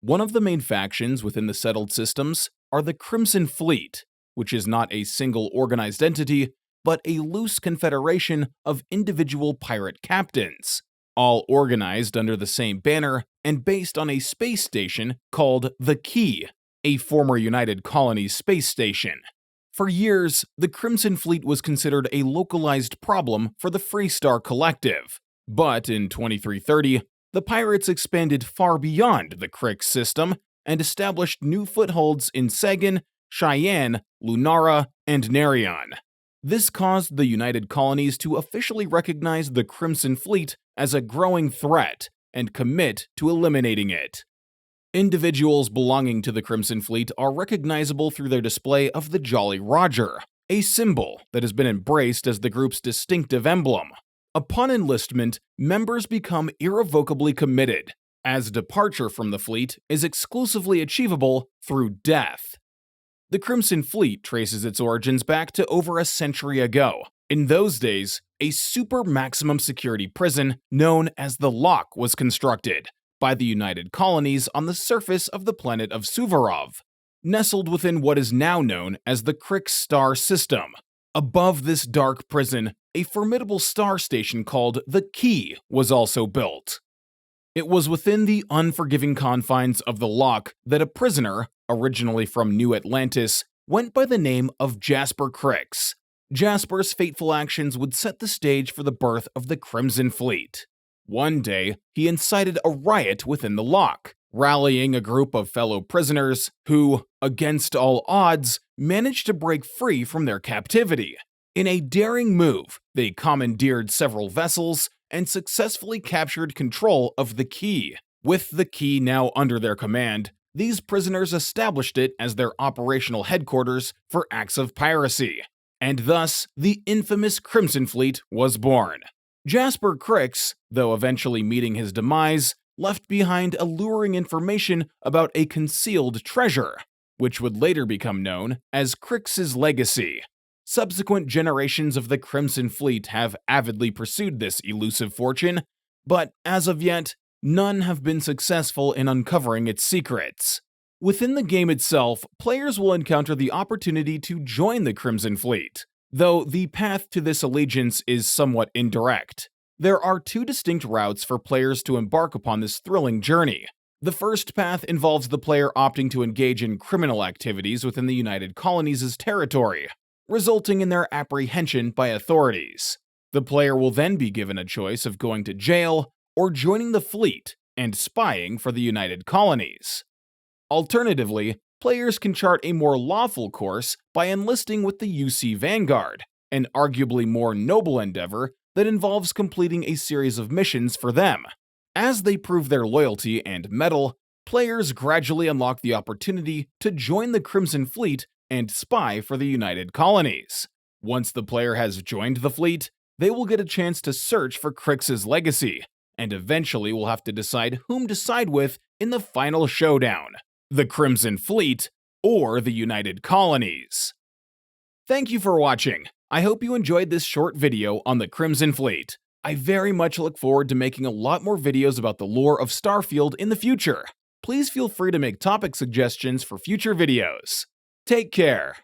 One of the main factions within the settled systems are the Crimson Fleet, which is not a single organized entity, but a loose confederation of individual pirate captains, all organized under the same banner and based on a space station called the Key, a former United Colonies space station. For years, the Crimson Fleet was considered a localized problem for the Freestar Collective, but in 2330, the pirates expanded far beyond the Crix system and established new footholds in Sagan, Cheyenne, Lunara, and Narion. This caused the United Colonies to officially recognize the Crimson Fleet as a growing threat and commit to eliminating it. Individuals belonging to the Crimson Fleet are recognizable through their display of the Jolly Roger, a symbol that has been embraced as the group's distinctive emblem. Upon enlistment, members become irrevocably committed, as departure from the fleet is exclusively achievable through death. The Crimson Fleet traces its origins back to over a century ago. In those days, a super maximum security prison known as the Lock was constructed by the United Colonies on the surface of the planet of Suvorov, nestled within what is now known as the Crix star system. Above this dark prison, a formidable star station called the Key was also built. It was within the unforgiving confines of the Lock that a prisoner, originally from New Atlantis, went by the name of Jasper Crix. Jasper's fateful actions would set the stage for the birth of the Crimson Fleet. One day, he incited a riot within the Lock, rallying a group of fellow prisoners who, against all odds, managed to break free from their captivity. In a daring move, they commandeered several vessels and successfully captured control of the Key. With the Key now under their command, these prisoners established it as their operational headquarters for acts of piracy, and thus the infamous Crimson Fleet was born. Jasper Crix, though eventually meeting his demise, left behind alluring information about a concealed treasure, which would later become known as Crix's legacy. Subsequent generations of the Crimson Fleet have avidly pursued this elusive fortune, but as of yet, none have been successful in uncovering its secrets. Within the game itself, players will encounter the opportunity to join the Crimson Fleet, though the path to this allegiance is somewhat indirect. There are two distinct routes for players to embark upon this thrilling journey. The first path involves the player opting to engage in criminal activities within the United Colonies' territory, resulting in their apprehension by authorities. The player will then be given a choice of going to jail or joining the fleet and spying for the United Colonies. Alternatively, players can chart a more lawful course by enlisting with the UC Vanguard, an arguably more noble endeavor that involves completing a series of missions for them. As they prove their loyalty and mettle, players gradually unlock the opportunity to join the Crimson Fleet and spy for the United Colonies. Once the player has joined the fleet, they will get a chance to search for Crix's legacy, and eventually will have to decide whom to side with in the final showdown: the Crimson Fleet or the United Colonies. Thank you for watching. I hope you enjoyed this short video on the Crimson Fleet. I very much look forward to making a lot more videos about the lore of Starfield in the future. Please feel free to make topic suggestions for future videos. Take care.